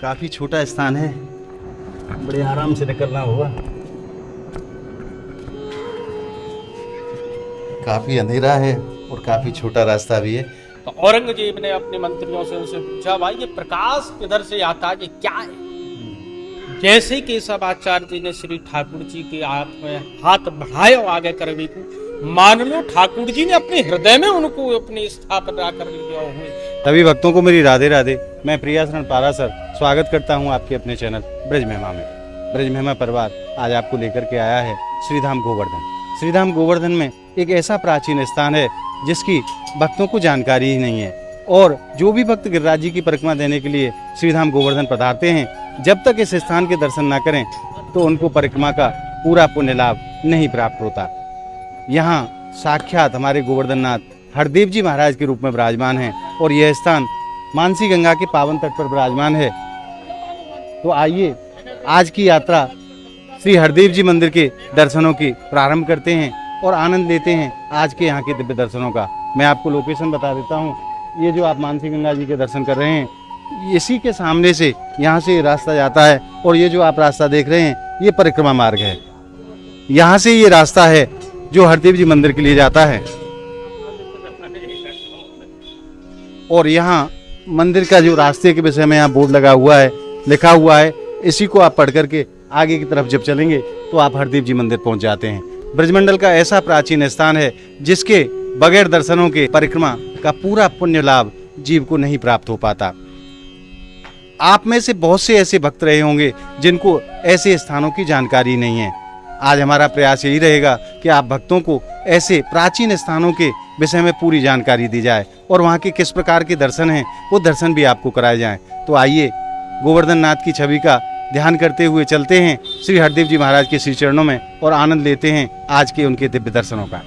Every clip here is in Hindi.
काफ़ी छोटा स्थान है, बड़े आराम से निकलना होगा। काफ़ी अंधेरा है और काफ़ी छोटा रास्ता भी है। तो औरंगजेब ने अपने मंत्रियों से उनसे पूछा, भाई ये प्रकाश किधर से आता है, ये क्या है? जैसे ही केशवाचार्य जी ने श्री ठाकुर जी के हाथ बढ़ाया आगे करने को, मान लो ठाकुर जी ने अपने हृदय में उनको अपनी स्थापना कर लिया हुए। सभी भक्तों को मेरी राधे राधे। मैं प्रियाशरण पारासर स्वागत करता हूं आपके अपने चैनल ब्रज महिमा में। ब्रज महिमा परिवार आज आपको लेकर के आया है श्रीधाम गोवर्धन। श्रीधाम गोवर्धन में एक ऐसा प्राचीन स्थान है जिसकी भक्तों को जानकारी ही नहीं है, और जो भी भक्त गिरिराज जी की परिक्रमा देने के लिए श्रीधाम गोवर्धन पधारते हैं, जब तक इस स्थान के दर्शन न करें तो उनको परिक्रमा का पूरा पुण्य लाभ नहीं प्राप्त होता। यहाँ साक्षात हमारे गोवर्धननाथ हरदेव जी महाराज के रूप में विराजमान हैं और यह स्थान मानसी गंगा के पावन तट पर विराजमान है। तो आइए आज की यात्रा श्री हरदेव जी मंदिर के दर्शनों की प्रारंभ करते हैं और आनंद लेते हैं आज के यहाँ के दिव्य दर्शनों का। मैं आपको लोकेशन बता देता हूँ। ये जो आप मानसी गंगा जी के दर्शन कर रहे हैं, इसी के सामने से यहाँ से रास्ता जाता है, और ये जो आप रास्ता देख रहे हैं ये परिक्रमा मार्ग है। यहाँ से ये रास्ता है जो हरदेव जी मंदिर के लिए जाता है, और यहाँ मंदिर का जो रास्ते के विषय में यहाँ बोर्ड लगा हुआ है, लिखा हुआ है, इसी को आप पढ़ करके आगे की तरफ जब चलेंगे तो आप हरदेव जी मंदिर पहुँच जाते हैं। ब्रजमंडल का ऐसा प्राचीन स्थान है जिसके बगैर दर्शनों के परिक्रमा का पूरा पुण्य लाभ जीव को नहीं प्राप्त हो पाता। आप में से बहुत से ऐसे भक्त रहे होंगे जिनको ऐसे स्थानों की जानकारी नहीं है। आज हमारा प्रयास यही रहेगा कि आप भक्तों को ऐसे प्राचीन स्थानों के विषय में पूरी जानकारी दी जाए और वहाँ के किस प्रकार के दर्शन हैं वो दर्शन भी आपको कराए जाएं। तो आइए गोवर्धन नाथ की छवि का ध्यान करते हुए चलते हैं श्री हरदेव जी महाराज के श्री चरणों में और आनंद लेते हैं आज के उनके दिव्य दर्शनों का।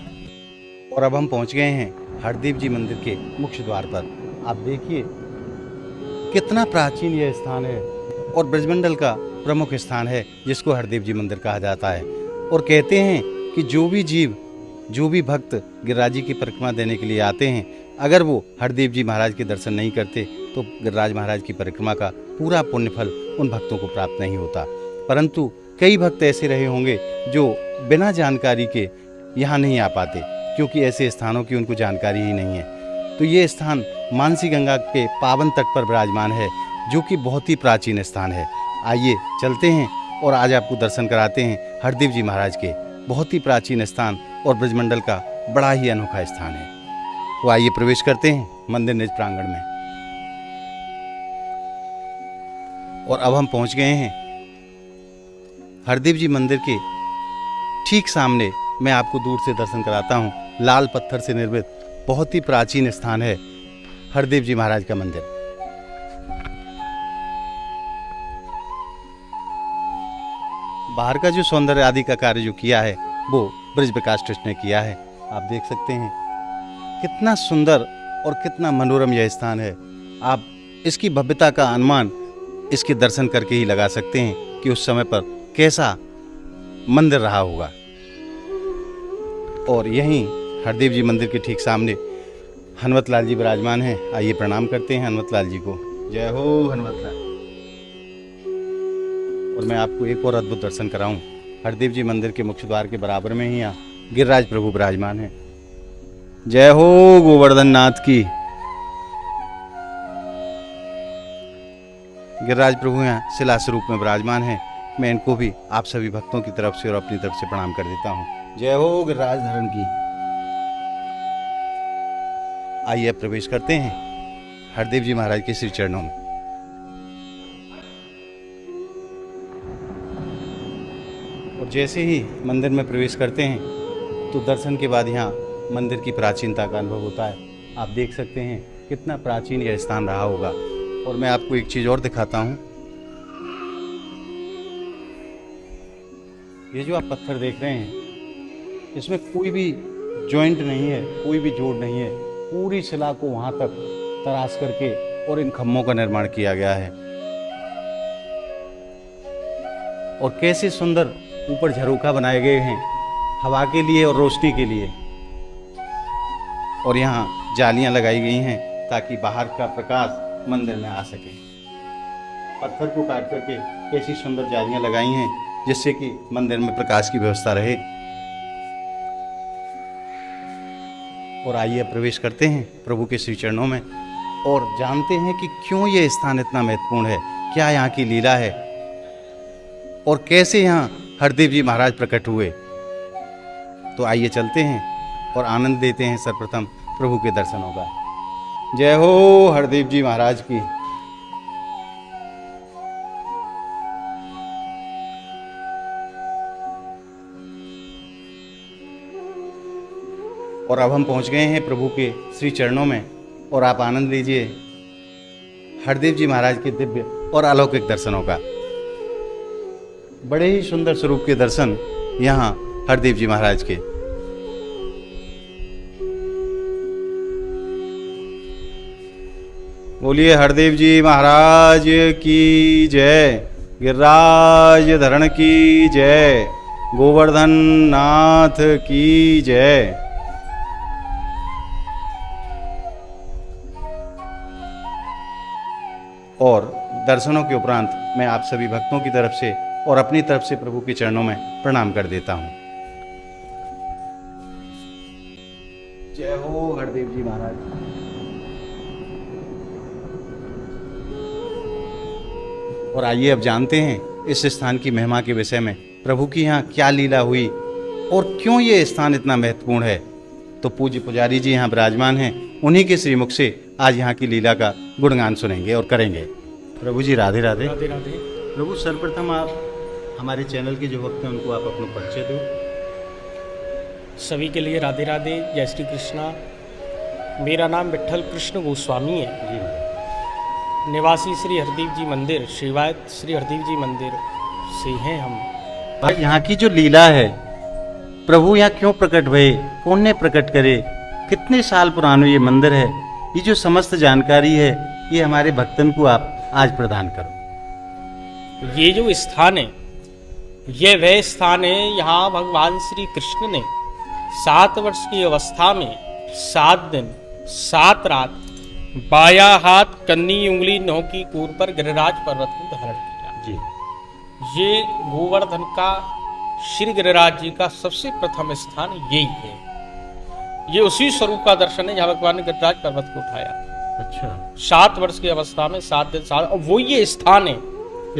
और अब हम पहुँच गए हैं हरदेव जी मंदिर के मुख्य द्वार पर। आप देखिए कितना प्राचीन यह स्थान है और ब्रजमंडल का प्रमुख स्थान है जिसको हरदेव जी मंदिर कहा जाता है। और कहते हैं कि जो भी जीव, जो भी भक्त गिरिराज जी की परिक्रमा देने के लिए आते हैं, अगर वो हरदेव जी महाराज के दर्शन नहीं करते तो गिरिराज महाराज की परिक्रमा का पूरा पुण्य फल उन भक्तों को प्राप्त नहीं होता। परंतु कई भक्त ऐसे रहे होंगे जो बिना जानकारी के यहाँ नहीं आ पाते, क्योंकि ऐसे स्थानों की उनको जानकारी ही नहीं है। तो ये स्थान मानसी गंगा के पावन तट पर विराजमान है, जो कि बहुत ही प्राचीन स्थान है। आइए चलते हैं और आज आपको दर्शन कराते हैं हरदेव जी महाराज के बहुत ही प्राचीन स्थान और ब्रजमंडल का बड़ा ही अनोखा स्थान है। तो आइए प्रवेश करते हैं मंदिर निज प्रांगण में। और अब हम पहुंच गए हैं हरदेव जी मंदिर के ठीक सामने। मैं आपको दूर से दर्शन कराता हूं। लाल पत्थर से निर्मित बहुत ही प्राचीन स्थान है हरदेव जी महाराज का मंदिर। बाहर का जो सौंदर्य आदि का कार्य जो किया है वो ब्रज विकास ट्रस्ट ने किया है। आप देख सकते हैं कितना सुंदर और कितना मनोरम यह स्थान है। आप इसकी भव्यता का अनुमान इसके दर्शन करके ही लगा सकते हैं कि उस समय पर कैसा मंदिर रहा होगा। और यहीं हरदेव जी मंदिर के ठीक सामने हनुमत लाल जी विराजमान हैं। आइए प्रणाम करते हैं हनुमत लाल जी को। जय हो हनुमत लाल। और मैं आपको एक और अद्भुत दर्शन कराऊं। हरदेव जी मंदिर के मुख्य द्वार के बराबर में ही यहाँ गिरिराज प्रभु विराजमान हैं। जय हो गोवर्धन नाथ की। गिरिराज प्रभु यहाँ शिला स्वरूप में विराजमान हैं। मैं इनको भी आप सभी भक्तों की तरफ से और अपनी तरफ से प्रणाम कर देता हूँ। जय हो गिरिराज धरण की। आइए अब प्रवेश करते हैं हरदेव जी महाराज के श्री चरणों में। और जैसे ही मंदिर में प्रवेश करते हैं तो दर्शन के बाद यहाँ मंदिर की प्राचीनता का अनुभव होता है। आप देख सकते हैं कितना प्राचीन यह स्थान रहा होगा। और मैं आपको एक चीज़ और दिखाता हूँ। ये जो आप पत्थर देख रहे हैं, इसमें कोई भी जॉइंट नहीं है, कोई भी जोड़ नहीं है। पूरी शिला को वहाँ तक तराश करके और इन खम्भों का निर्माण किया गया है। और कैसे सुंदर ऊपर झरोखा बनाए गए हैं हवा के लिए और रोशनी के लिए। और यहाँ जालियाँ लगाई गई हैं ताकि बाहर का प्रकाश मंदिर में आ सके। पत्थर को काट करके कैसी सुंदर जालियां लगाई हैं जिससे कि मंदिर में प्रकाश की व्यवस्था रहे। और आइए अब प्रवेश करते हैं प्रभु के श्री चरणों में और जानते हैं कि क्यों ये स्थान इतना महत्वपूर्ण है, क्या यहाँ की लीला है और कैसे यहाँ हरदेव जी महाराज प्रकट हुए। तो आइए चलते हैं और आनंद लेते हैं सर्वप्रथम प्रभु के दर्शनों का। जय हो हरदेव जी महाराज की। और अब हम पहुंच गए हैं प्रभु के श्री चरणों में और आप आनंद लीजिए हरदेव जी महाराज के दिव्य और अलौकिक दर्शनों का। बड़े ही सुंदर स्वरूप के दर्शन यहाँ हरदेव जी महाराज के। बोलिए हरदेव जी महाराज की जय, गिरिराज धरण की जय, गोवर्धन नाथ की जय। और दर्शनों के उपरांत मैं आप सभी भक्तों की तरफ से और अपनी तरफ से प्रभु के चरणों में प्रणाम कर देता हूं। जय हो हरदेव जी महाराज। और आइए अब जानते हैं इस स्थान की महिमा के विषय में, प्रभु की यहाँ क्या लीला हुई और क्यों ये स्थान इतना महत्वपूर्ण है। तो पूज्य पुजारी जी यहाँ विराजमान हैं, उन्हीं के श्रीमुख से आज यहाँ की लीला का गुणगान सुनेंगे और करेंगे। प्रभु जी राधे राधे। राधे राधे। प्रभु सर्वप्रथम आप हमारे चैनल के जो भक्त हैं उनको आप अपना परिचय दो। सभी के लिए राधे राधे, जय श्री कृष्णा। मेरा नाम विट्ठल कृष्ण गोस्वामी है, जी निवासी श्री हरदेव जी मंदिर, सेवायत श्री हरदेव जी मंदिर से हैं हम। भाई यहाँ की जो लीला है, प्रभु यहाँ क्यों प्रकट हुए, कौन ने प्रकट करे, कितने साल पुराना ये मंदिर है, ये जो समस्त जानकारी है ये हमारे भक्तन को आप आज प्रदान करो। ये जो स्थान है, ये वह स्थान है यहाँ भगवान श्री कृष्ण ने 7 वर्ष की अवस्था में 7 दिन 7 रात बाया हाथ कन्नी उंगली नौ की कोर पर गिरिराज पर्वत को धारण किया। जी ये गोवर्धन का श्री गिरिराज जी का सबसे प्रथम स्थान यही है। ये उसी स्वरूप का दर्शन है जहाँ भगवान ने गिरिराज पर्वत को उठाया। अच्छा, 7 वर्ष की अवस्था में 7 दिन 7, और वो ये स्थान है,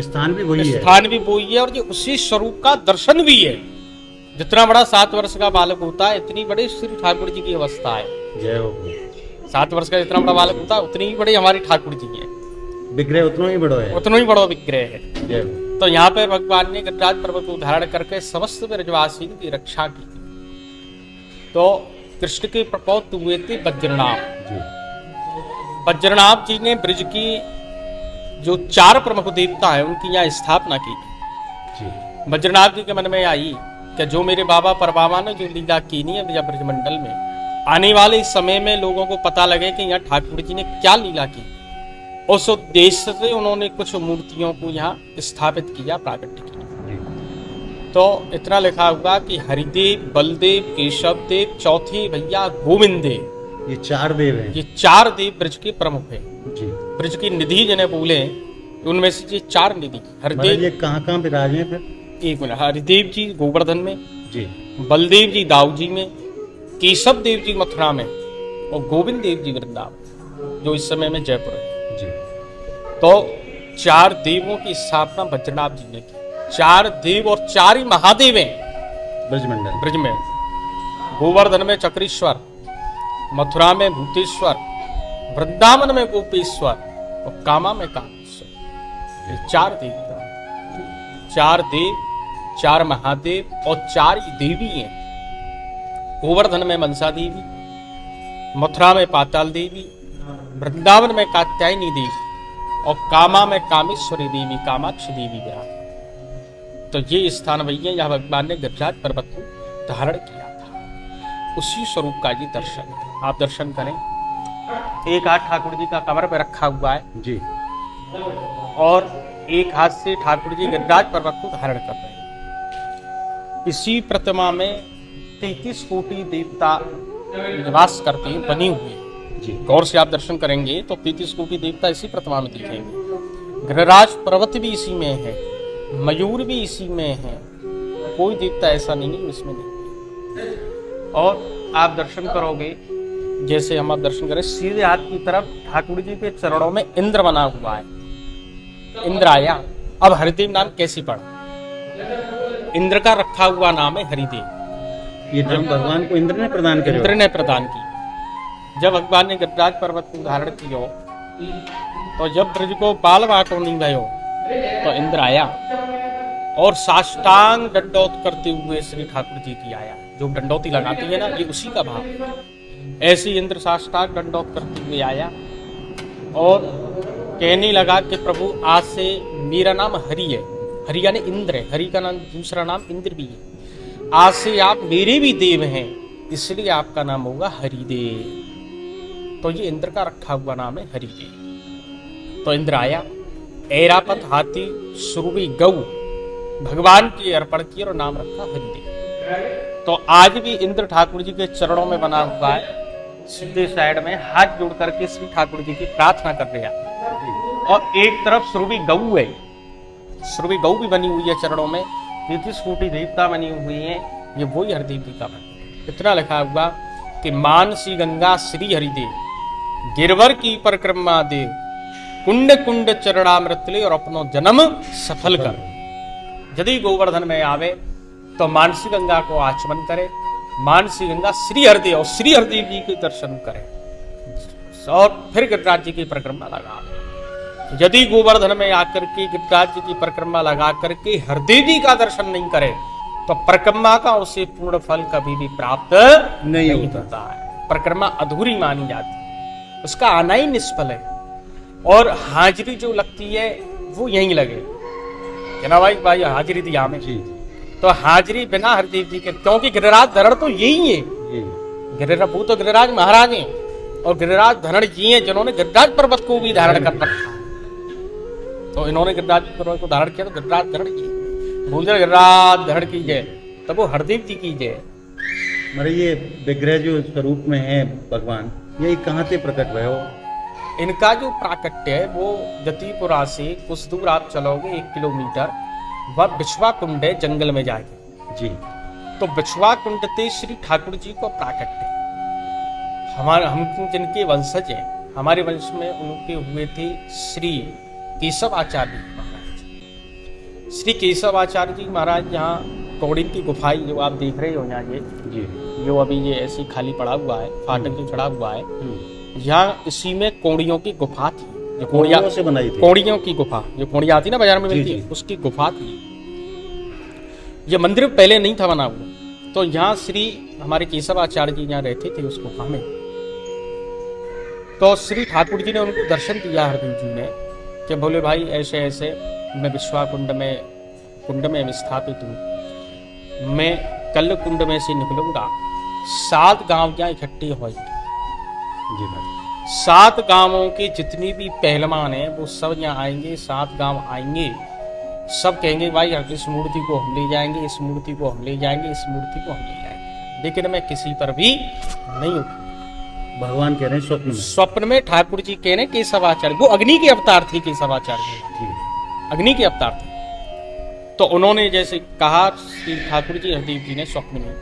स्थान भी वही है, स्थान भी वही है और ये उसी स्वरूप का दर्शन भी है। जितना बड़ा 7 वर्ष का बालक होता है इतनी बड़ी श्री ठाकुर जी की अवस्था है। जय हो। 7 वर्ष का जितना बड़ा बालक होता है उतनी ही बड़ी हमारी ठाकुर जी है, विग्रह उतना ही बड़ा है, उतना ही बड़ा विग्रह है। जय हो। तो यहाँ पे भगवान ने गिरिराज पर्वत को धारण करके समस्त ब्रजवासी की रक्षा की। तो कृष्ण के प्रपौत्र हुए थे वज्रनाभ जी। वज्रनाभ जी ने ब्रज की जो 4 प्रमुख देवता है उनकी यहाँ स्थापना की जी। वज्रनाभ जी के मन में आई कि जो मेरे बाबा परबाबा ने जो लीला कीनी है ब्रजमंडल में, आने वाले समय में लोगों को पता लगे कि यहाँ ठाकुर जी ने क्या लीला की। उस उद्देश्य से उन्होंने कुछ मूर्तियों को यहाँ स्थापित किया, प्राकट्य किया। तो इतना लिखा हुआ कि हरिदेव, बलदेव, केशव देव, चौथे भैया गोविंद देव, ये 4 देव हैं। ये 4 देव ब्रज के प्रमुख हैं। जी। ब्रज की निधि जिन्हें बोले उनमें से ये 4 निधि। हरिदेव, ये कहाँ विराजे हैं फिर? एक मिनट, हरिदेव जी गोवर्धन में जी, बलदेव जी दाऊ जी में, केशव देव जी मथुरा में और गोविंद देव जी वृंदावन जो इस समय में जयपुर है। जी। तो 4 देवों की स्थापना वज्रनाभ जी ने की। 4 देव और 4 ही महादेव हैं ब्रजमंडल ब्रज में। गोवर्धन में चक्रेश्वर, मथुरा में भूतेश्वर, वृंदावन में गोपेश्वर और कामा में कामेश्वर। ये 4 देवता, 4 देव, 4 महादेव और 4 ही देवी हैं। गोवर्धन में मनसा देवी, मथुरा में पाताल देवी, वृंदावन में कात्यायनी देवी और कामा में कामेश्वरी देवी, कामाक्षी देवी विराज। तो ये स्थान वही है जहाँ भगवान ने गिरिराज पर्वत को धारण किया था। उसी स्वरूप का ये दर्शन है। आप दर्शन करें। एक हाथ ठाकुर जी का कमर पे रखा हुआ है जी, और एक हाथ से ठाकुर जी गिरिराज पर्वत को धारण कर रहे हैं। इसी प्रतिमा में 33 कोटि देवता निवास करते हैं, बनी हुई है। जी। गौर से आप दर्शन करेंगे तो 33 कोटि देवता इसी प्रतिमा में दिखेंगे। गिरिराज पर्वत भी इसी में है, मयूर भी इसी में है, कोई देवता ऐसा नहीं है इसमें नहीं। और आप दर्शन करोगे, जैसे हम आप दर्शन करें, सीधे हाथ की तरफ ठाकुर जी के चरणों में इंद्र बना हुआ है, इंद्र आया। अब हरिदेव नाम कैसे पड़ा? इंद्र का रखा हुआ नाम है हरिदेव। ये नाम भगवान को इंद्र ने प्रदान किया। इंद्र ने प्रदान की। जब भगवान ने गिरिराज पर्वत को धारण किया, तो जब ब्रज को बाल बाटो नहीं गयो, तो इंद्र आया और साष्टांग दंडौत करते हुए श्री ठाकुर जी की आया। जो दंडौती लगाती है ना, ये उसी का भाव। ऐसे इंद्र साष्टांग दंडौत करते हुए आया और कहने लगा कि प्रभु आज से मेरा नाम हरि है। हरि यानी इंद्र है, हरि का नाम दूसरा नाम इंद्र भी है। आज से आप मेरे भी देव हैं, इसलिए आपका नाम होगा हरिदेव। तो ये इंद्र का रखा हुआ नाम है हरिदेव। तो इंद्र आया, ऐरापत हाथी सुरभि गौ भगवान की अर्पण की और नाम रखा हरिदेव। तो आज भी इंद्र ठाकुर जी के चरणों में बना हुआ है, सीधे साइड में हाथ जोड़ करके श्री ठाकुर जी की प्रार्थना कर रहे हैं। और एक तरफ सुरभि गौ है, सुरभि गौ भी बनी हुई है चरणों में, 33 कोटि देवता बनी हुई है, ये वही हरिदेव जी का मंदिर। इतना लिखा हुआ कि मानसी गंगा श्री हरिदेव गिरवर की परिक्रमा देव, कुंड कुंड चरणामृत ले और अपनो जन्म सफल कर। यदि गोवर्धन में आवे तो मानसी गंगा को आचमन करे, मानसी गंगा श्री हरिदेव और श्री हरिदेव जी के दर्शन करे और फिर गिरिराज जी की परिक्रमा लगा। यदि गोवर्धन में आकर के गिरिराज जी की परिक्रमा लगा करके हरिदेव जी का दर्शन नहीं करे, तो परिक्रमा का उसे पूर्ण फल कभी भी प्राप्त नहीं होता है। परिक्रमा अधूरी मानी जाती है, उसका आना ही निष्फल है। और हाजिरी जो लगती है वो यहीं लगे कि ना भाई हाजिरी दी हमें, तो हाजिरी बिना हरिदेव जी के, क्योंकि गिरिराज धरण तो यही है। गिरिराज वो तो गिरिराज महाराज हैं और गिरिराज धरण जी हैं जिन्होंने गिरिराज पर्वत को भी धारण कर रखा। तो इन्होंने गिरिराज पर्वत को धारण किया, तो गिरिराज धरण जी भूल जाए गिरिराज धरण की जय, तब वो हरदेव जी की जय। मरे ये विग्रह जो स्वरूप में है भगवान, ये कहाँ से प्रकट हुए हो? इनका जो प्राकट्य है वो जतीपुरा से कुछ दूर आप चलोगे 1 किलोमीटर, वह बिछवा कुंड है, जंगल में जाके जी। तो बिछवा कुंड ते श्री ठाकुर जी को प्राकट्य है। हम जिनके वंशज हैं, हमारे वंश में उनके हुए थे श्री केशव आचार्य महाराज। श्री केशव आचार्य जी महाराज यहाँ कौड़िन की गुफाई जो आप देख रहे हो यहाँ, ये जी जो अभी ये ऐसी खाली पड़ा हुआ है, फाटक जो चढ़ा हुआ है, यहाँ इसी में कौड़ियों की गुफा थी, जो कौड़िया से बनाई थी। कौड़ियों की गुफा जो कौड़िया आती ना बाजार में मिलती है, उसकी गुफा थी। ये मंदिर पहले नहीं था बना हुआ। तो यहाँ श्री हमारे केशव आचार्य जी यहाँ रहते थे उस गुफा में। तो श्री ठाकुर जी ने उनको दर्शन दिया हरदेव जी ने कि बोले भाई ऐसे ऐसे मैं विश्वा कुंड में स्थापित हूँ, मैं कल कुंड में से निकलूंगा, 7 गांव यहाँ इकट्ठे होंगे। 7 गांवों के जितनी भी पहलवान हैं वो सब यहाँ आएंगे, 7 गांव आएंगे, सब कहेंगे भाई इस मूर्ति को हम ले जाएंगे, इस मूर्ति को हम ले जाएंगे, इस मूर्ति को हम ले जाएंगे, लेकिन मैं किसी पर भी नहीं उठूंगा। भगवान कह रहे हैं स्वप्न में ठाकुर जी कह रहे हैं केशवाचार्य, वो अग्नि के अवतार थे केशवाचार्य जी, अग्नि के अवतार थे। तो उन्होंने जैसे कहा श्री ठाकुर जी हरदेव जी ने स्वप्न में,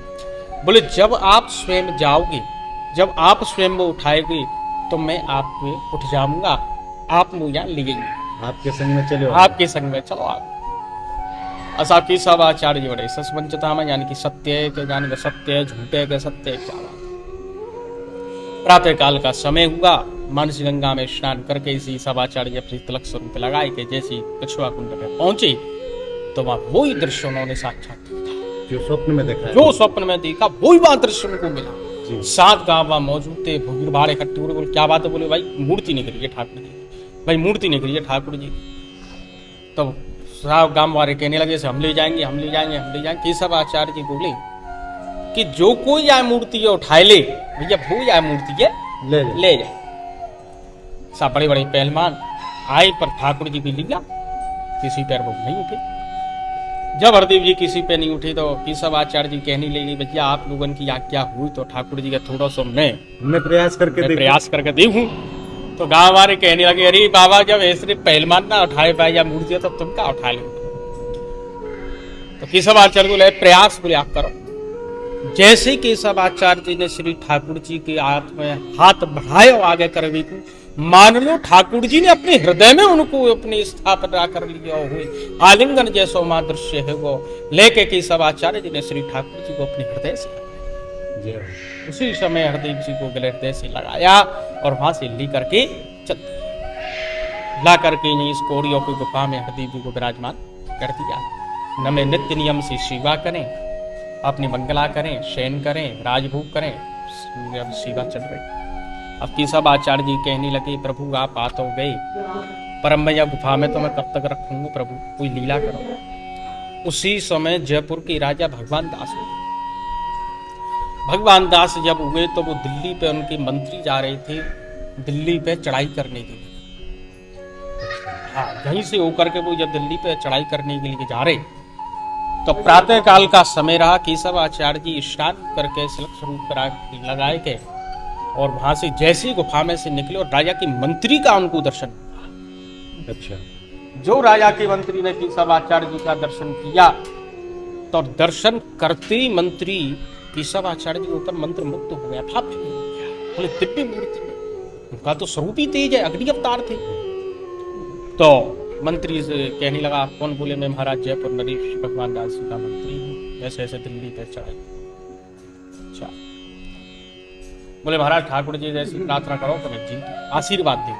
बोले जब आप स्वयं जाओगे, जब आप स्वयं वो उठाएंगे तो मैं आप में उठ जाऊंगा, आप मुझे यहाँ ले जाएंगे, आपके संग में चलो, आपके संग में चलो आप। असा केशवाचार्य जी बड़े सस्वंचता में, यानी कि सत्य है कि जाने का सत्य है, झूठे है कि सत्य है, क्या बात। प्रातः काल का समय हुआ, मानसी गंगा में स्नान करके इसी सवाचार्य अपने तिलक स्वरूप लगाए के जैसे पिछुआ कुंड में पहुंचे, तो वहां वही दृश्य उन्होंने साक्षात देखा जो स्वप्न में देखा, जो स्वप्न में देखा वही वहां दृश्य उनको मिला। 7 गांव वहां मौजूद थे, भीड़ भाड़ इकट्ठे हो रहे। बोले क्या बात है? बोले भाई मूर्ति निकली है ठाकुर जी, भाई मूर्ति निकली है ठाकुर जी। तो सब गांव वाले कहने लगे हम ले जाएंगे, हम ले जाएंगे, हम ले जाएंगे। केशव आचार्य जी बोले कि जो कोई आए मूर्ति है उठाए ले, भैया वो आए मूर्ति है ले जाए। सब बड़े बड़े पहलवान आए, पर ठाकुर जी भी लिया, किसी पैर वो नहीं उठे। जब हरदेव जी किसी पे नहीं उठे तो केशव आचार्य जी कहने लगे भैया आप लोगों की आज्ञा हुई तो ठाकुर जी का थोड़ा सा मैं प्रयास करके देखूं। तो गांव वाले कहने लगे, अरे बाबा जब ऐसे पहलवान ना उठाए पाए या मूर्ति तो तुम क्या उठा लो। तो केशवाचार्य बोले प्रयास बोले आप करो। जैसे केशवाचार्य जी ने श्री ठाकुर जी के हाथ बढ़ाए आगे करवे को, मान लो ठाकुर जी ने अपने हृदय में उनको अपनी स्थापना कर लिया हुए आलिंगन जैसा मां दृश्य है वो लेके केशवाचार्य जी ने श्री ठाकुर जी को अपने हृदय से उसी समय हरदेव जी को गले हृदय से लगाया और वहां से ली करके चल ला करके इस कोड़ियों की गुफा में हरदेव जी को विराजमान कर दिया। न में नित्य नियम से सेवा करें, अपनी मंगला करें, शयन करें, राजभोग करें, सेवा चल रही। अब केशवाचार्य जी कहने लगे, प्रभु आप आ तो गए, पर मैं यह गुफा में तो मैं कब तक रखूंगा प्रभु, कोई लीला करो। उसी समय जयपुर के राजा भगवान दास हुए। भगवान दास जब हुए तो वो दिल्ली पे उनके मंत्री जा रहे थे, दिल्ली पे चढ़ाई करने के लिए। हाँ, यहीं से होकर के वो जब दिल्ली पे चढ़ाई करने के लिए जा रहे तो प्रातः काल का समय रहा। केशवाचार्य जी स्नान करके सिलक स्वरूप लगाए के और वहां से जैसे ही गुफा में से निकले और राजा के मंत्री का उनको दर्शन। अच्छा, जो राजा के मंत्री ने केशवाचार्य जी का दर्शन किया तो दर्शन करते ही मंत्री केशवाचार्य जी ऊपर मंत्र मुक्त हो गया था। बोले दिव्य मूर्ति, उनका तो स्वरूप ही तेज है, अग्नि अवतार थे। तो मंत्री से कहने लगा, आप कौन? बोले मैं महाराज जयपुर नरेश भगवान दास जी का मंत्री हूँ, ऐसे ऐसे दिल्ली पे चढ़े। अच्छा, बोले महाराज ठाकुर जी जैसी प्रार्थना करो तो मैं जी आशीर्वाद दे।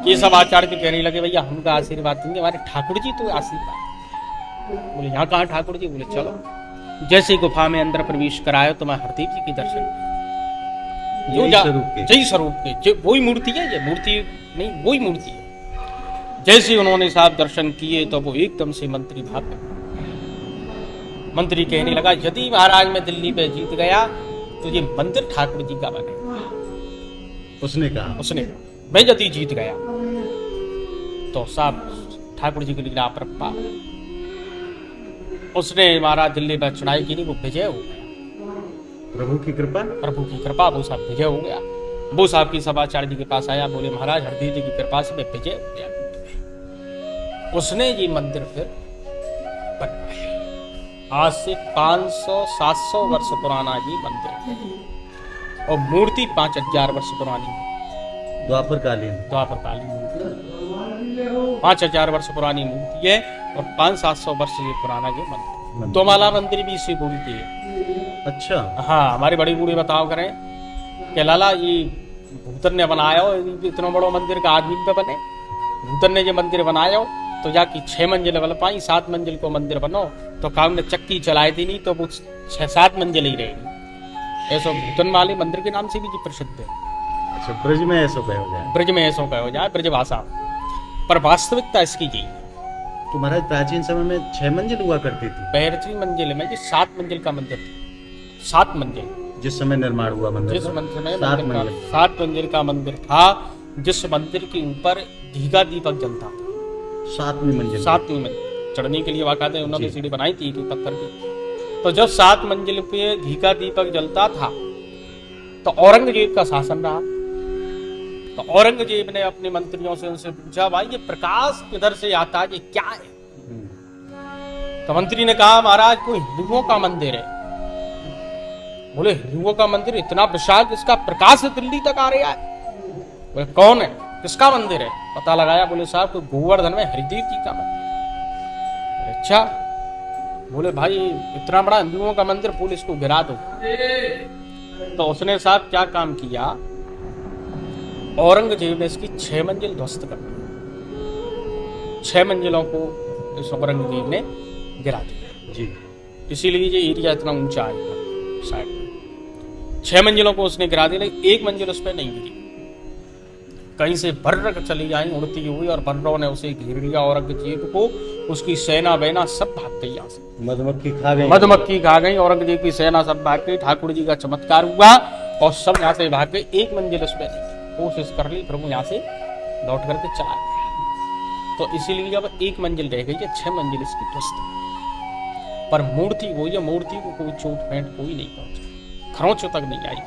केशवाचार्य जी कहने लगे, भैया हमका आशीर्वाद देंगे, हमारे ठाकुर जी तो आशीर्वाद। बोले यहाँ कहाँ ठाकुर जी? बोले चलो। जैसे गुफा में अंदर प्रवेश करायो तो मैं हरदेव जी के दर्शन, जय स्वरूप के, वही मूर्ति है, ये मूर्ति नहीं, वही मूर्ति है। जैसे उन्होंने साहब दर्शन किए तो वो एकदम से मंत्री भाग गए। मंत्री कहने लगा, यदि महाराज मैं दिल्ली पे जीत गया तो ये मंदिर ठाकुर जी का बनेगा। उसने कहा मैं यदि जीत गया तो साहब ठाकुर जी के लिए अपरप्पा। उसने महाराज दिल्ली पर चढ़ाई की नहीं, वो विजय हो गया। प्रभु की कृपा वो साहब विजय हो गया। वो साहब केशवाचार्य जी के पास आया, बोले महाराज हरदेव जी की कृपा से मैं विजय हो गया। उसने ये मंदिर फिर बनवाया। आज से 500-700 वर्ष पुराना ये मंदिर है और मूर्ति 5000 वर्ष पुरानी है। द्वापरकालीन मूर्ति 5000 वर्ष पुरानी मूर्ति है और 500-700 वर्ष ये पुराना ये मंदिर। दोमाला मंदिर भी इसी बोलती है। अच्छा, हाँ, हमारे बड़े बूढ़े बताओ करें कि लाला ये भूतन ने बनाया हो, इतना बड़ा मंदिर का आदमी पे बने। भूतन ने जो मंदिर बनाया हो तो जाके 6 मंजिल बन पाई, 7 मंजिल को मंदिर बनो तो काम ने चक्की चलाई थी नहीं तो वो 6-7 मंजिल ही रहेगी। ऐसा भूतन वाले मंदिर के नाम से भी प्रसिद्ध है। अच्छा, ब्रज में ऐसा कहो जाए ब्रजभाषा, पर वास्तविकता इसकी यही है। तो महाराज प्राचीन समय में 6 मंजिल हुआ करती थी? पहली मंजिल में 7 मंजिल का मंदिर था। 7 मंजिल जिस समय निर्माण हुआ मंदिर, 7 मंजिल का मंदिर था, जिस मंदिर के ऊपर घी का दीपक जलता था। 7वीं मंजिल चढ़ने के लिए वाकाते उन्होंने सीढ़ी बनाई थी कि पत्थर की। तो जब 7 मंजिल पे घी का दीपक जलता था तो औरंगजेब का शासन रहा। तो औरंगजेब ने अपने मंत्रियों से उनसे पूछा, भाई ये प्रकाश किधर से आता है, ये क्या है? तो मंत्री ने कहा, महाराज कोई हिंदुओं का मंदिर है। बोले हिंदुओं का मंदिर इतना विशाल जिसका प्रकाश दिल्ली तक आ रहा है? बोले कौन है, किसका मंदिर है? पता लगाया, बोले साहब कोई गोवर्धन में हरिदेव जी का मंदिर। अच्छा, बोले भाई इतना बड़ा हिंदुओं का मंदिर, पुलिस को गिरा दो। तो उसने साहब क्या काम किया, औरंगजेब ने इसकी 6 मंजिल ध्वस्त कर दी। 6 मंजिलों को इस औरंगजेब ने गिरा दिया जी। इसीलिए ये एरिया इतना ऊंचा है साइड में। 6 मंजिलों को उसने गिरा दिया, लेकिन 1 मंजिल उस पर नहीं गिरी। कहीं से भर्रक चली आई उड़ती हुई और बर्रों ने उसे घेर लिया औरंगजेब को। उसकी सेना बहना सब भाग गई यहाँ से। मधुमक्खी खा गई औरंगजेब की सेना, सब भाग गई। ठाकुर जी का चमत्कार हुआ और सब यहाँ से भाग गए। 1 मंजिल उस पर कोशिश कर ली, प्रभु यहाँ से लौट करके चला गया। तो इसीलिए जब 1 मंजिल रह गई है, 6 मंजिल इसकी ध्वस्त। पर मूर्ति वही है, मूर्ति को कोई चोट फेंट कोई नहीं पहुंचा, खरोंचों तक नहीं आई।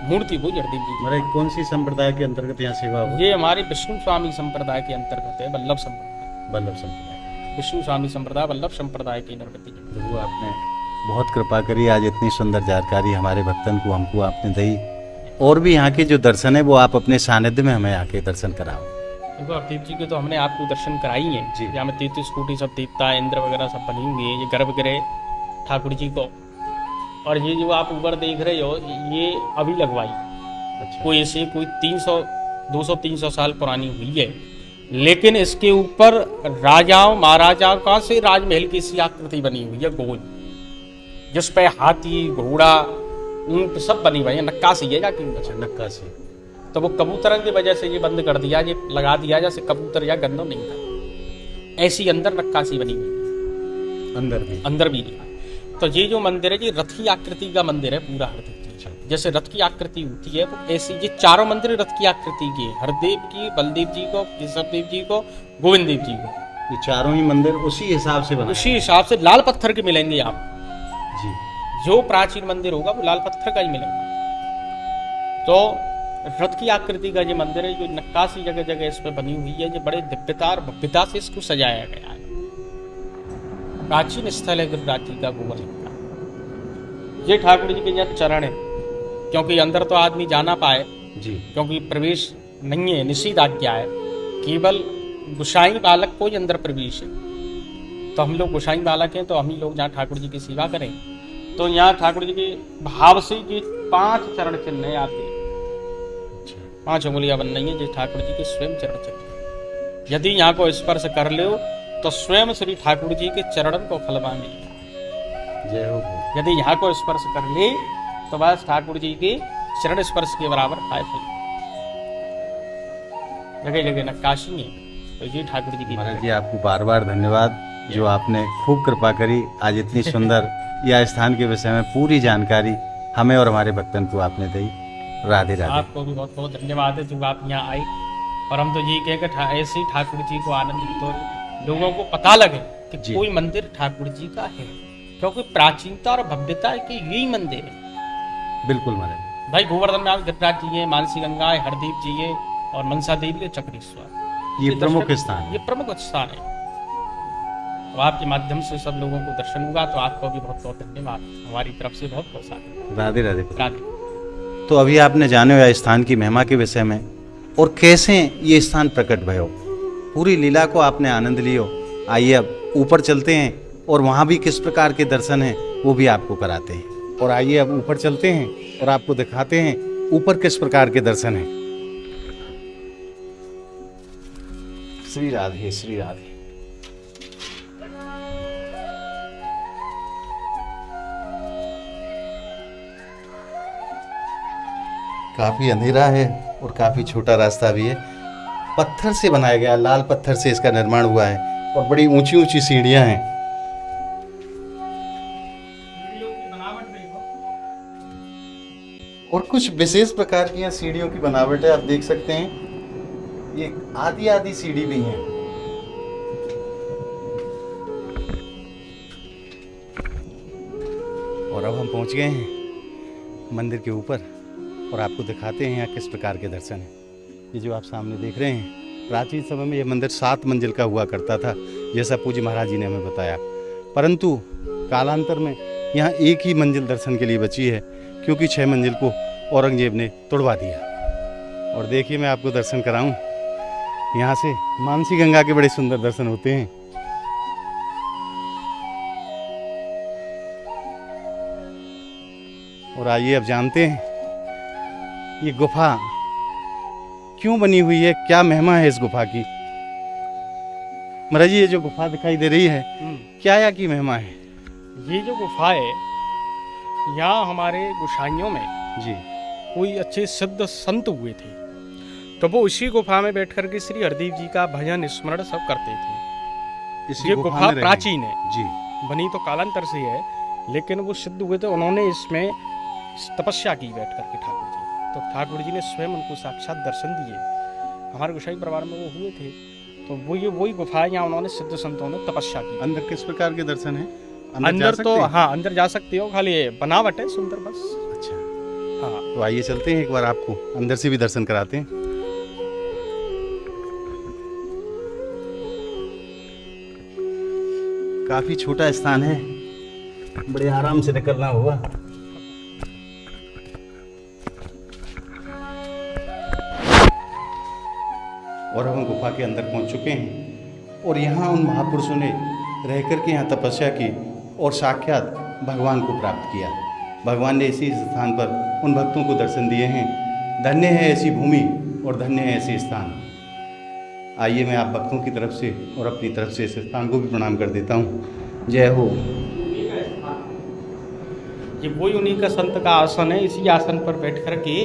मूर्ति वो हरदीप जी महाराज कौन सी संप्रदाय के अंतर्गत यहाँ सेवा हो? की। ये हमारे विष्णु स्वामी संप्रदाय के अंतर्गत है, वल्लभ संप्रदाय। वल्लभ संप्रदाय। विष्णु स्वामी संप्रदाय वल्लभ संप्रदाय के नरपति जी। प्रभु आपने बहुत कृपा करी, आज इतनी सुंदर जानकारी हमारे भक्तन को हमको आपने दी, और भी यहाँ के जो दर्शन है वो आप अपने सानिध्य में हमें आके दर्शन कराओ। देखो हरदीप जी के तो हमने आपको दर्शन कराई है जी। जहाँ में 33 कोटि सब देवता इंद्र वगैरह सब बनी हुई है, ये गर्भगृह ठाकुर जी को। और ये जो आप ऊपर देख रहे हो ये अभी लगवाई, अच्छा। कोई ऐसे कोई 200-300 साल पुरानी हुई है, लेकिन इसके ऊपर राजाओं महाराजाओं का से राजमहल की सी आकृति बनी हुई है गोल, जिस पे हाथी घोड़ा ऊंट सब बनी हुई है, नक्काशी है जाके। अच्छा, नक्काशी। तो वो कबूतरों की वजह से ये बंद कर दिया, ये लगा दिया जैसे कबूतर या गंदो नहीं था, ऐसी अंदर नक्काशी बनी हुई अंदर भी। तो ये जो मंदिर है ये रथ की आकृति का मंदिर है पूरा हरदेव जी। जैसे रथ की आकृति होती है तो ऐसी ये चारों मंदिर रथ की आकृति की है, हरदेव की, बलदेव जी को, केशवदेव जी को, गोविंद देव जी को। ये चारों ही मंदिर उसी हिसाब से बने? उसी हिसाब से लाल पत्थर के मिलेंगे आप जी। जो प्राचीन मंदिर होगा वो लाल पत्थर का ही मिलेगा। तो रथ की आकृति का ये मंदिर है, जो नक्काशी जगह जगह इस पे बनी हुई है, जो बड़े दिव्यता और भव्यता से इसको सजाया गया है। प्राचीन स्थल है गिरिराज जी का गोवर्धन का। ये ठाकुर जी के यहाँ चरण है, क्योंकि अंदर तो आदमी जाना पाए जी, क्योंकि प्रवेश नहीं है, निषिद्ध आज्ञा है, केवल गोसाई बालक को ही अंदर प्रवेश है। तो हम लोग गोसाई बालक हैं, तो हम ही लोग जहाँ ठाकुर जी की सेवा करें। तो यहाँ ठाकुर जी के भाव से ये 5 चरण चिन्ह आते हैं, 5 उंगलियां बन रही हैं, जो ठाकुर जी के स्वयं चरण चिन्ह। यदि यहाँ को स्पर्श कर लो तो स्वयं श्री ठाकुर जी के चरणन को फल पाएंगे। जय हो। यदि यहाँ को स्पर्श कर ले तो बस ठाकुर जी के चरण स्पर्श के बराबर पाए फल। जगह जगह नक्काशी है, तो ये ठाकुर जी की। महाराज जी आपको बार बार धन्यवाद, जो आपने खूब कृपा करी, आज इतनी सुंदर या स्थान के विषय में पूरी जानकारी हमें और हमारे भक्तन को आपने दी। राधे राधे। आपको भी बहुत बहुत धन्यवाद है जो आप यहाँ आए, और हम तो यही कह के ऐसे ही ठाकुर जी को आनंद, तो लोगों को पता लगे कि कोई मंदिर ठाकुर जी का है, क्योंकि प्राचीनता और भव्यता के यही मंदिर है। बिल्कुल महाराज। भाई गोवर्धन में आप गिरिराज जी है, मानसी गंगा है, हरदीप जी है, और मनसा देवी है, चक्रेश्वर। ये प्रमुख स्थान है। ये प्रमुख स्थान है। तो आपके माध्यम से सब लोगों को दर्शन होगा, तो आपको भी बहुत बहुत धन्यवाद हमारी तरफ से, बहुत बहुत सारे। राधे राधे। राधे। तो अभी आपने जाने या स्थान की महिमा के विषय में और कैसे ये स्थान प्रकट भयो, पूरी लीला को आपने आनंद लियो। आइए अब ऊपर चलते हैं और वहाँ भी किस प्रकार के दर्शन हैं वो भी आपको कराते हैं। और आइए अब ऊपर चलते हैं और आपको दिखाते हैं ऊपर किस प्रकार के दर्शन हैं। श्री राधे श्री राधे। काफी अंधेरा है और काफी छोटा रास्ता भी है, पत्थर से बनाया गया, लाल पत्थर से इसका निर्माण हुआ है, और बड़ी ऊंची ऊंची सीढ़ियां हैं। और कुछ विशेष प्रकार की यहाँ सीढ़ियों की बनावट है, आप देख सकते हैं। ये आधी आधी सीढ़ी भी है। और अब हम पहुंच गए हैं मंदिर के ऊपर और आपको दिखाते हैं यहाँ किस प्रकार के दर्शन हैं। ये जो आप सामने देख रहे हैं, प्राचीन समय में यह मंदिर 7 मंजिल का हुआ करता था, जैसा पूज्य महाराज जी ने हमें बताया। परंतु कालांतर में यहाँ एक ही मंजिल दर्शन के लिए बची है, क्योंकि 6 मंजिल को औरंगजेब ने तोड़वा दिया। और देखिए मैं आपको दर्शन कराऊं, यहाँ से मानसी गंगा के बड़े सुंदर दर्शन होते हैं। और आइए अब जानते हैं ये गुफा क्यों बनी हुई है, क्या महिमा है इस गुफा की। महाराज जी ये जो गुफा दिखाई दे रही है, क्या या की महिमा है? ये जो गुफा है, यहाँ हमारे गोसाइयों में जी कोई अच्छे सिद्ध संत हुए थे, तो वो इसी गुफा में बैठ करके श्री हरदीप जी का भजन स्मरण सब करते थे। ये गुफा प्राचीन है जी, बनी तो कालांतर से है, लेकिन वो सिद्ध हुए थे, उन्होंने इसमें तपस्या की बैठ करके ठाकुर जी, तो ठाकुर जी ने स्वयं उनको साक्षात दर्शन दिए। हमारे गोसाई परिवार में वो हुए थे, तो वही गुफा है, यहाँ उन्होंने सिद्ध संतों ने तपस्या की। अंदर किस प्रकार के दर्शन है? अंदर तो हाँ अंदर जा सकते हो, खाली बनावट है सुंदर बस। अच्छा हाँ तो आइए चलते हैं, एक बार आपको अंदर से भी दर्शन कराते हैं। काफी छोटा स्थान है, बड़े आराम से निकलना होगा। और हम गुफा के अंदर पहुंच चुके हैं और यहाँ उन महापुरुषों ने रह कर के यहाँ तपस्या की और साक्षात भगवान को प्राप्त किया। भगवान ने इसी स्थान पर उन भक्तों को दर्शन दिए हैं। धन्य है ऐसी भूमि और धन्य है ऐसे स्थान। आइए मैं आप भक्तों की तरफ से और अपनी तरफ से इस स्थान को भी प्रणाम कर देता हूँ। जय हो। ये वही उन्हीं का संत का आसन है। इसी आसन पर बैठ कर के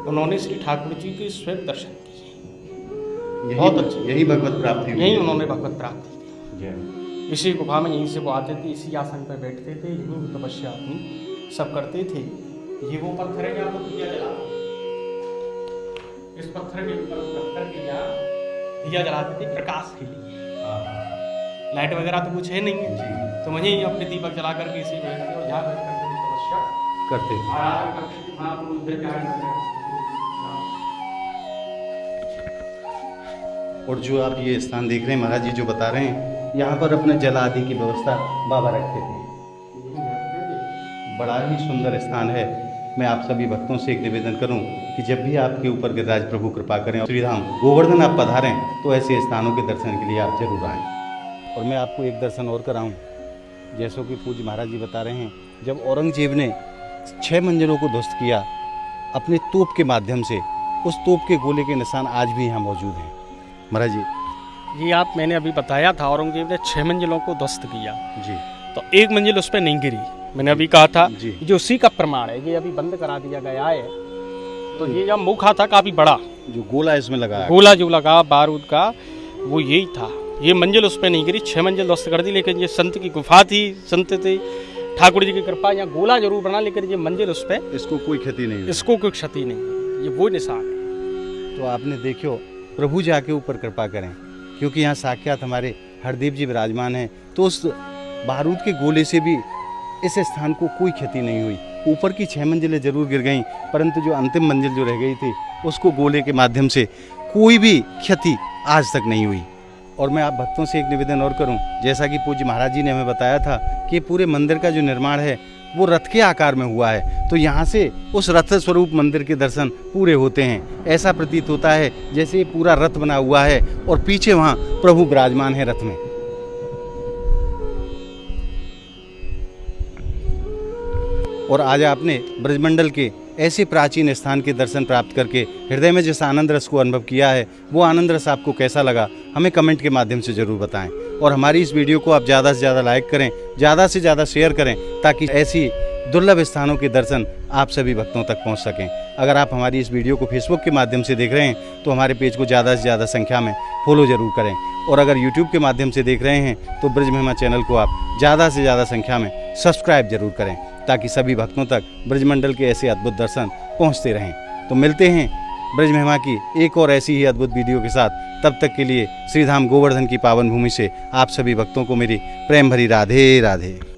उन्होंने श्री ठाकुर जी के स्वयं दर्शन किए। बहुत अच्छा, यही भगवत प्राप्ति हुई। यही उन्होंने भगवत प्राप्ति की। जय। इसी गुफा में यहीं से वो आते थे, इसी आसन पर बैठते थे, यहीं वो तपस्या अपनी सब करते थे। ये वो पत्थर है जहाँ पर दिया जला, इस पत्थर के ऊपर रखकर के यहाँ दिया जलाते थे प्रकाश के लिए। लाइट वगैरह तो कुछ है नहीं है, तो वहीं अपने दीपक जला करके इसी बैठते और यहाँ बैठ करके तपस्या करते थे। और जो आप ये स्थान देख रहे हैं, महाराज जी जो बता रहे हैं, यहाँ पर अपने जल आदि की व्यवस्था बाबा रखते थे। बड़ा ही सुंदर स्थान है। मैं आप सभी भक्तों से एक निवेदन करूं कि जब भी आपके ऊपर गिरिराज प्रभु कृपा करें और श्रीधाम गोवर्धन आप पधारें तो ऐसे स्थानों के दर्शन के लिए आप जरूर आएँ। और मैं आपको एक दर्शन और कराऊं, जैसो कि पूज्य महाराज जी बता रहे हैं, जब औरंगजेब ने 6 मंजिलों को ध्वस्त किया अपने तोप के माध्यम से, उस तोप के गोले के निशान आज भी यहाँ मौजूद हैं। महाराज जी, ये आप मैंने अभी बताया था, औरंगजेब ने 6 मंजिलों को ध्वस्त किया जी, तो एक मंजिल उस पर नहीं गिरी। मैंने अभी कहा था जी, जो उसी का प्रमाण है। ये अभी बंद करा दिया गया है। तो ये जब मुखा था काफी बड़ा, जो गोला इसमें लगा है, गोला जो लगा बारूद का, वो यही था। ये मंजिल उस पर नहीं गिरी, 6 मंजिल ध्वस्त कर दी। लेकिन ये संत की गुफा थी, संत थे, ठाकुर जी की कृपा, यहाँ गोला जरूर बना, लेकिन ये मंजिल उस पर, इसको कोई क्षति नहीं, इसको कोई क्षति नहीं है। ये वो निशान है। तो आपने देखियो, प्रभु जाके ऊपर कृपा करें, क्योंकि यहाँ साक्षात हमारे हरदेव जी विराजमान हैं। तो उस बारूद के गोले से भी इस स्थान को कोई क्षति नहीं हुई। ऊपर की 6 मंजिलें जरूर गिर गईं, परंतु जो अंतिम मंजिल जो रह गई थी उसको गोले के माध्यम से कोई भी क्षति आज तक नहीं हुई। और मैं आप भक्तों से एक निवेदन और करूं, जैसा कि पूज्य महाराज जी ने हमें बताया था कि पूरे मंदिर का जो निर्माण है वो रथ के आकार में हुआ है। तो यहाँ से उस रथ स्वरूप मंदिर के दर्शन पूरे होते हैं। ऐसा प्रतीत होता है जैसे ये पूरा रथ बना हुआ है और पीछे वहाँ प्रभु विराजमान है रथ में। और आज आपने ब्रजमंडल के ऐसे प्राचीन स्थान के दर्शन प्राप्त करके हृदय में जिस आनंद रस को अनुभव किया है, वो आनंद रस आपको कैसा लगा हमें कमेंट के माध्यम से ज़रूर बताएं। और हमारी इस वीडियो को आप ज़्यादा से ज़्यादा लाइक करें, ज़्यादा से ज़्यादा शेयर करें, ताकि ऐसी दुर्लभ स्थानों के दर्शन आप सभी भक्तों तक पहुंच सकें। अगर आप हमारी इस वीडियो को फेसबुक के माध्यम से देख रहे हैं तो हमारे पेज को ज़्यादा से ज़्यादा संख्या में फॉलो ज़रूर करें। और अगर यूट्यूब के माध्यम से देख रहे हैं तो ब्रज महिमा चैनल को आप ज़्यादा से ज़्यादा संख्या में सब्सक्राइब जरूर करें, ताकि सभी भक्तों तक ब्रजमंडल के ऐसे अद्भुत दर्शन पहुँचते रहें। तो मिलते हैं ब्रज महिमा की एक और ऐसी ही अद्भुत वीडियो के साथ। तब तक के लिए श्रीधाम गोवर्धन की पावन भूमि से आप सभी भक्तों को मेरी प्रेम भरी राधे राधे।